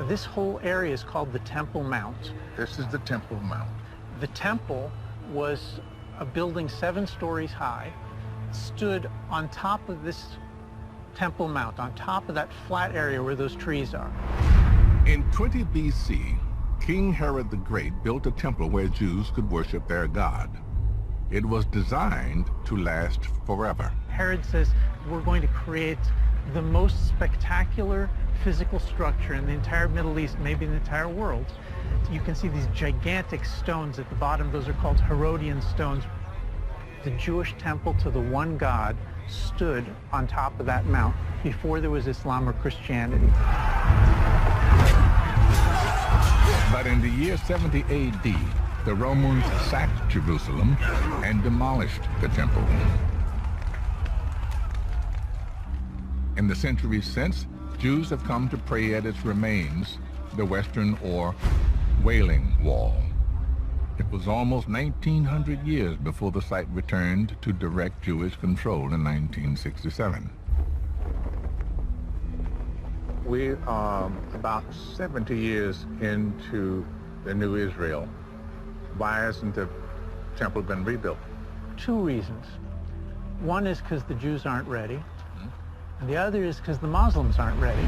This whole area is called the Temple Mount. This is the Temple Mount. The temple was a building 7 stories high, stood on top of this Temple Mount, on top of that flat area where those trees are. In 20 BC, King Herod the Great built a temple where Jews could worship their God. It was designed to last forever. Herod says, we're going to create the most spectacular physical structure in the entire Middle East, maybe in the entire world. You can see these gigantic stones at the bottom. Those are called Herodian stones. The Jewish temple to the one God stood on top of that mount before there was Islam or Christianity. But in the year 70 AD, the Romans sacked Jerusalem and demolished the temple. In the centuries since, Jews have come to pray at its remains, the Western or Wailing Wall. It was almost 1,900 years before the site returned to direct Jewish control in 1967. We are about 70 years into the new Israel. Why hasn't the temple been rebuilt? 2 reasons. One is because the Jews aren't ready, and the other is because the Muslims aren't ready.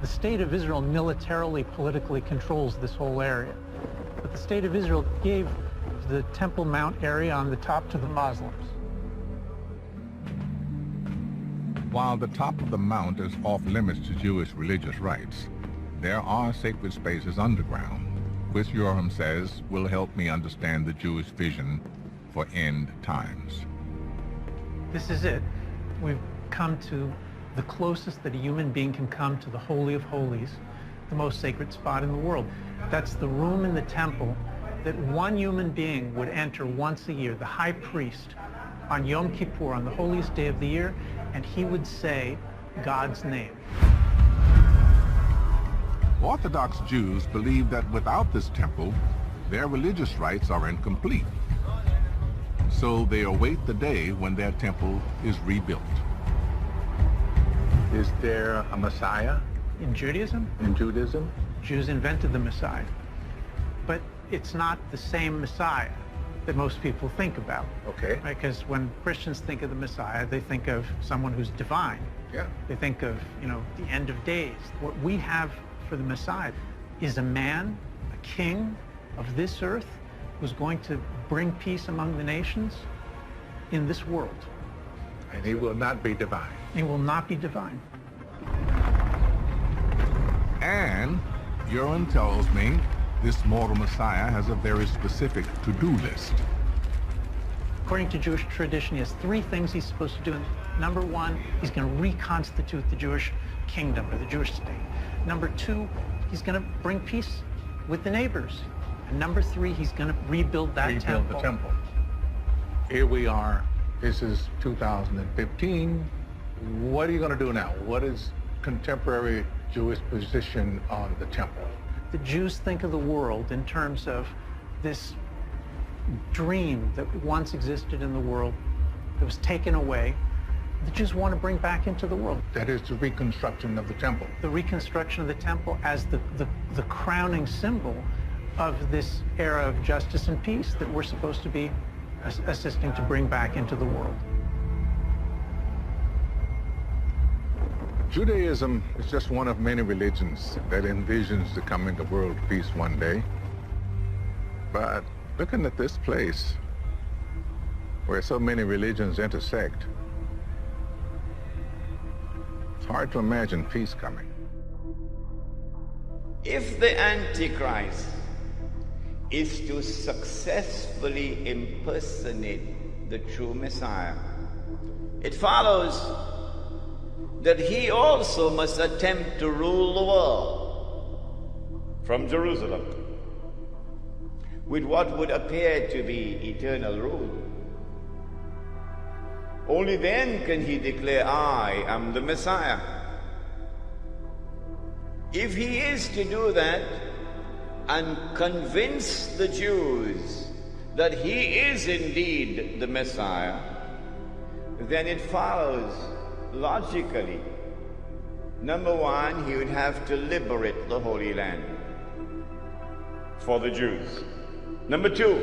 The state of Israel militarily, politically controls this whole area. But the state of Israel gave the Temple Mount area on the top to the Muslims. While the top of the mount is off limits to Jewish religious rites, there are sacred spaces underground, which Yoram says will help me understand the Jewish vision for end times. This is it. We've come to the closest that a human being can come to the Holy of Holies, the most sacred spot in the world. That's the room in the temple that one human being would enter once a year, the high priest, on Yom Kippur, on the holiest day of the year, and he would say God's name. Orthodox Jews believe that without this temple, their religious rites are incomplete. So they await the day when their temple is rebuilt. Is there a Messiah? In Judaism? In Judaism? Jews invented the Messiah. But it's not the same Messiah that most people think about. Okay. Right? Because when Christians think of the Messiah, they think of someone who's divine. Yeah. They think of, the end of days. What we have for the Messiah is a man, a king of this earth, who's going to bring peace among the nations in this world. And he will not be divine. He will not be divine. And Yoram tells me this mortal Messiah has a very specific to-do list. According to Jewish tradition, he has 3 things he's supposed to do. Number 1, he's going to reconstitute the Jewish kingdom or the Jewish state. Number 2, he's going to bring peace with the neighbors. And number 3, he's going to rebuild that temple. Rebuild the temple. Here we are. This is 2015. What are you going to do now? What is contemporary Jewish position on the temple? The Jews think of the world in terms of this dream that once existed in the world that was taken away. The Jews want to bring back into the world. That is the reconstruction of the temple. The reconstruction of the temple as the crowning symbol of this era of justice and peace that we're supposed to be assisting to bring back into the world. Judaism is just one of many religions that envisions the coming of world peace one day. But looking at this place, where so many religions intersect, it's hard to imagine peace coming. If the Antichrist is to successfully impersonate the true Messiah, it follows that he also must attempt to rule the world from Jerusalem with what would appear to be eternal rule. Only then can he declare, I am the Messiah. If he is to do that and convince the Jews that he is indeed the Messiah, then it follows logically Number one, he would have to liberate the Holy Land for the Jews. Number two,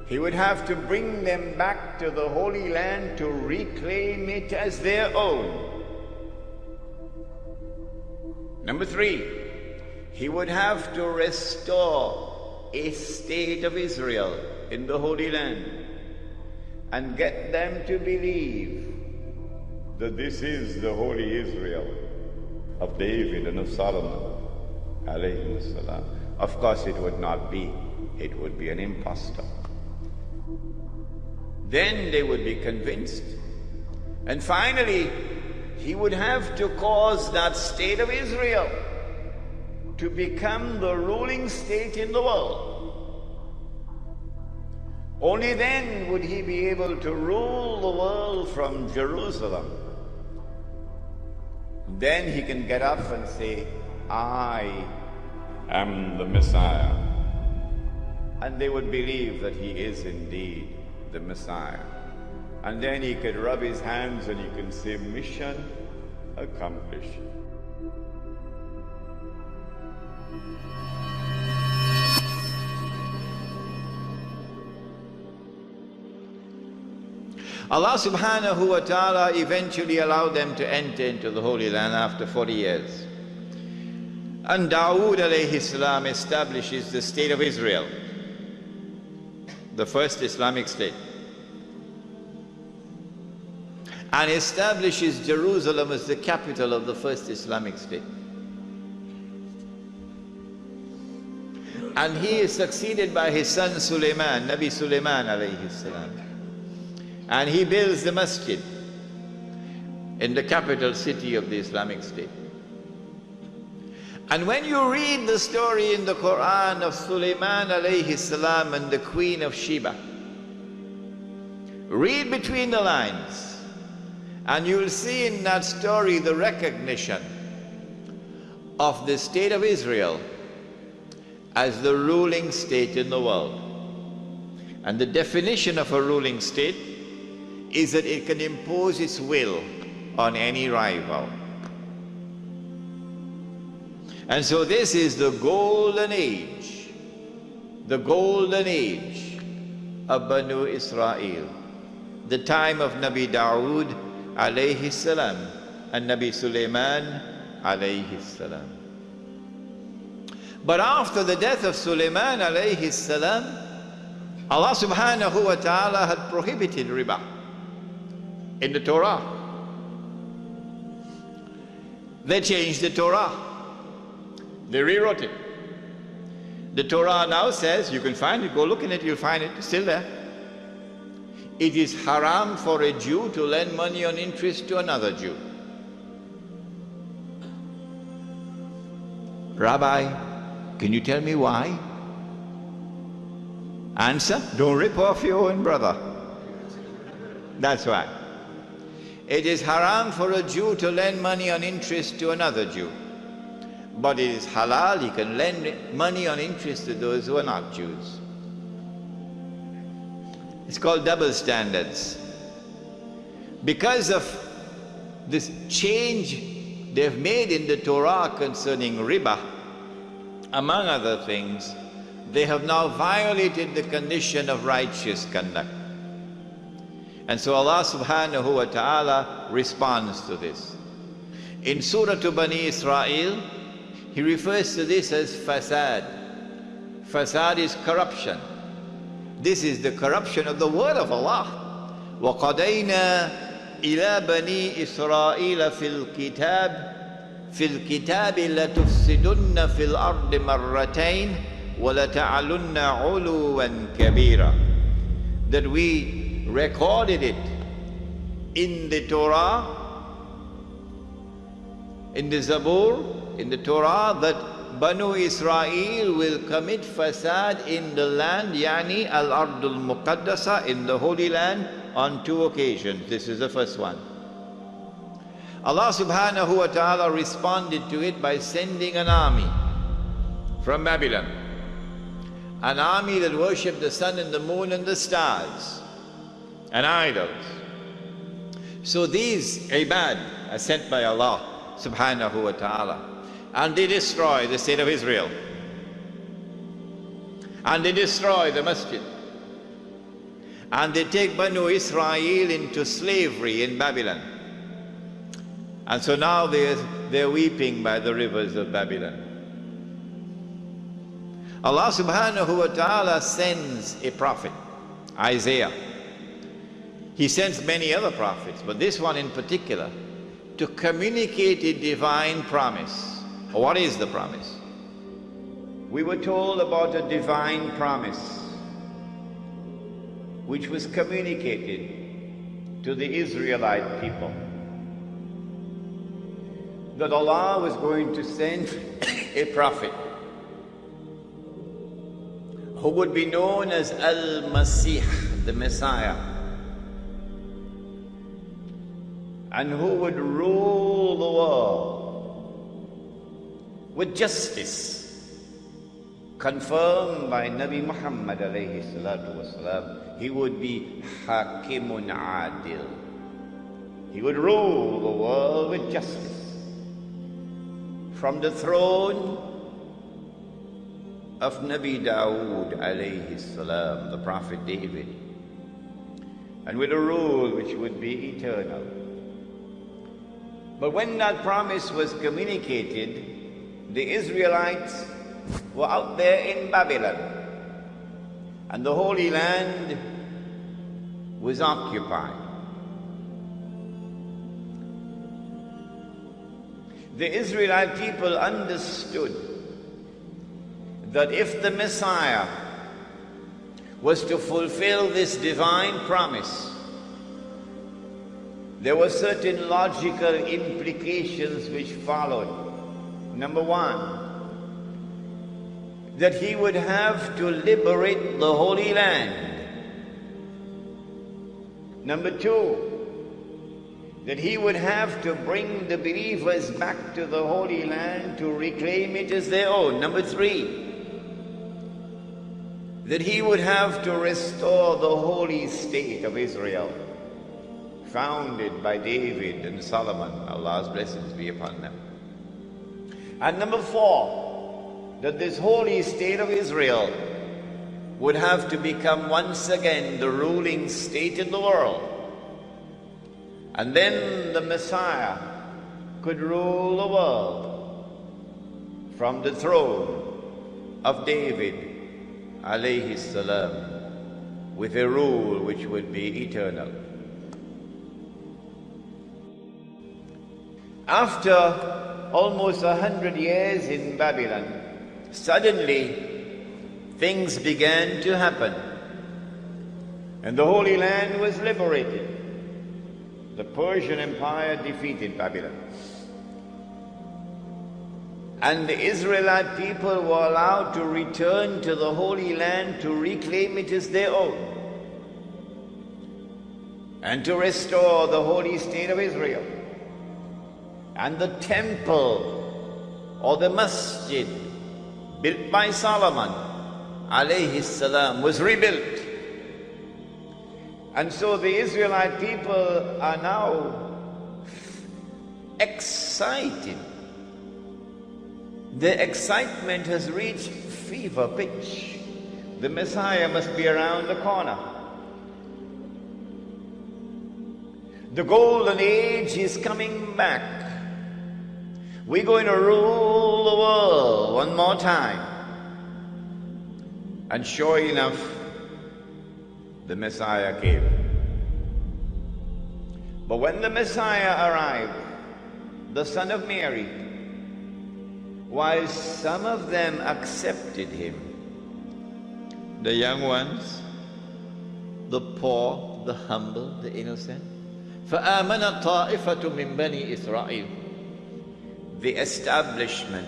he would have to bring them back to the Holy Land to reclaim it as their own. Number three, he would have to restore a state of Israel in the Holy Land and get them to believe that this is the holy Israel of David and of Solomon, alayhi salam. Of course it would not be. It would be an impostor. Then they would be convinced. And finally, he would have to cause that state of Israel to become the ruling state in the world. Only then would he be able to rule the world from Jerusalem. Then he can get up and say, I am the Messiah. And they would believe that he is indeed the Messiah. And then he could rub his hands and he can say, mission accomplished. Allah subhanahu wa ta'ala eventually allowed them to enter into the Holy Land after 40 years. And Dawood alayhi salam establishes the state of Israel, the first Islamic state, and establishes Jerusalem as the capital of the first Islamic state. And he is succeeded by his son Sulaiman, Nabi Sulaiman alayhi salam. And he builds the masjid in the capital city of the Islamic State. And when you read the story in the Quran of Sulaiman alayhi salam and the Queen of Sheba, read between the lines and you'll see in that story the recognition of the state of Israel as the ruling state in the world. And the definition of a ruling state is that it can impose its will on any rival. And so this is the golden age of Banu Israel, the time of Nabi Dawood alayhi salam and Nabi Sulaiman alayhi salam. But after the death of Sulaiman alayhi salam, Allah subhanahu wa ta'ala had prohibited riba in the Torah. They changed the Torah. They rewrote it. The Torah now says, you can find it, go look in it, you'll find it, it's still there. It is haram for a Jew to lend money on interest to another Jew. Rabbi, can you tell me why? Answer, don't rip off your own brother. That's why. It is haram for a Jew to lend money on interest to another Jew. But it is halal, he can lend money on interest to those who are not Jews. It's called double standards. Because of this change they've made in the Torah concerning riba, among other things, they have now violated the condition of righteous conduct. And so Allah subhanahu wa ta'ala responds to this. In Surah to Bani Israel, He refers to this as fasad. Fasad is corruption. This is the corruption of the word of Allah. وَقَضَيْنَا إِلَى بَنِي إِسْرَائِيلَ فِي الْكِتَابِ لَتُفْسِدُنَّ فِي الْأَرْضِ مَرَّتَيْنِ وَلَتَعْلُنَّ عُلُوًا كَبِيرًا. That we recorded it in the Torah, in the Zabur, in the Torah, that Banu Israel will commit fasad in the land, yani al-Ardul Muqaddasa, in the Holy Land, on 2 occasions. This is the first one. Allah subhanahu wa ta'ala responded to it by sending an army from Babylon. An army that worshipped the sun and the moon and the stars and idols. So these ibad are sent by Allah subhanahu wa ta'ala. And they destroy the state of Israel. And they destroy the masjid. And they take Banu Israel into slavery in Babylon. And so now they're weeping by the rivers of Babylon. Allah subhanahu wa ta'ala sends a prophet, Isaiah. He sends many other prophets, but this one in particular, to communicate a divine promise. What is the promise? We were told about a divine promise which was communicated to the Israelite people, that Allah was going to send a prophet who would be known as Al-Masih, the Messiah, and who would rule the world with justice, confirmed by Nabi Muhammad alayhi salatu wasalam. He would be Hakimun Adil. He would rule the world with justice. From the throne of Nabi Dawood alayhi salam, the Prophet David, and with a rule which would be eternal. But when that promise was communicated, the Israelites were out there in Babylon, and the Holy Land was occupied. The Israelite people understood that if the Messiah was to fulfill this divine promise, there were certain logical implications which followed. Number one, that he would have to liberate the Holy Land. Number two, that he would have to bring the believers back to the Holy Land to reclaim it as their own. Number three, that he would have to restore the holy state of Israel, founded by David and Solomon, Allah's blessings be upon them. And number four, that this holy state of Israel would have to become once again the ruling state in the world. And then the Messiah could rule the world from the throne of David alayhi salam, with a rule which would be eternal. After almost 100 years in Babylon, suddenly things began to happen, and the Holy Land was liberated. The Persian Empire defeated Babylon, and the Israelite people were allowed to return to the Holy Land to reclaim it as their own and to restore the holy state of Israel. And the temple or the masjid built by Solomon alayhi salam was rebuilt. And so the Israelite people are now excited. The excitement has reached fever pitch. The Messiah must be around the corner. The golden age is coming back. We're going to rule the world one more time. And sure enough, the Messiah came. But when the Messiah arrived, the son of Mary, while some of them accepted him, the young ones, the poor, the humble, the innocent, فَآمَنَ طَائِفَةٌ مِّن بَنِي إِسْرَائِيلَ, the establishment,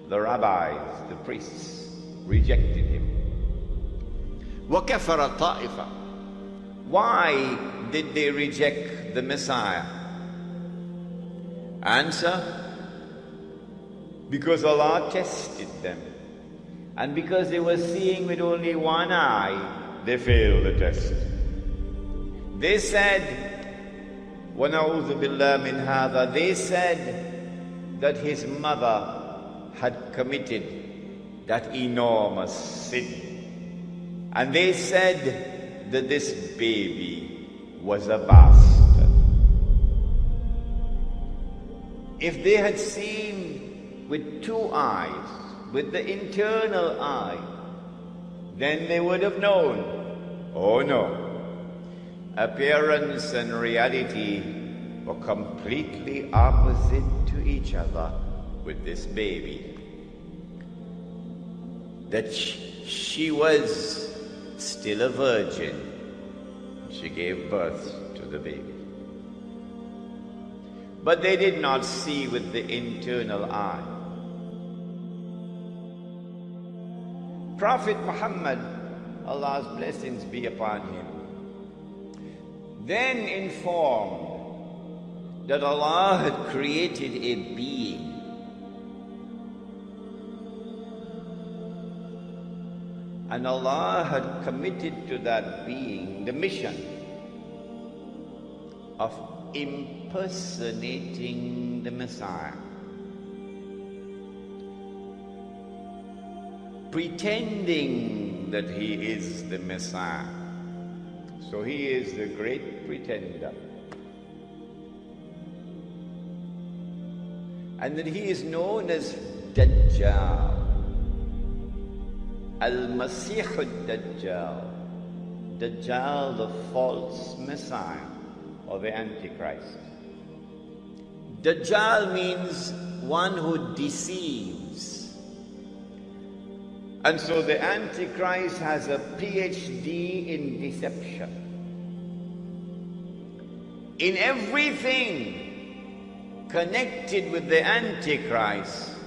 the rabbis, the priests, rejected him. وَكَفَرَ طَائِفَةٌ, why did they reject the Messiah? Answer: because Allah tested them, and because they were seeing with only one eye, they failed the test. They said, وَنَعُوذُ بِاللَّهِ مِنْ هَذَا. They said that his mother had committed that enormous sin. And they said that this baby was a bastard. If they had seen with two eyes, with the internal eye, then they would have known, oh no, appearance and reality were completely opposite to each other with this baby. That she was still a virgin. She gave birth to the baby. But they did not see with the internal eye. Prophet Muhammad, Allah's blessings be upon him, then informed that Allah had created a being and Allah had committed to that being the mission of impersonating the Messiah, pretending that he is the Messiah. So he is the great pretender. And that he is known as DAJJAL, Al-Masih al-Dajjal, Dajjal, the false Messiah or the Antichrist. Dajjal means one who deceives. And so the Antichrist has a PhD in deception. In everything connected with the Antichrist,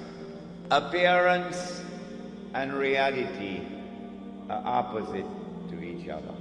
appearance and reality are opposite to each other.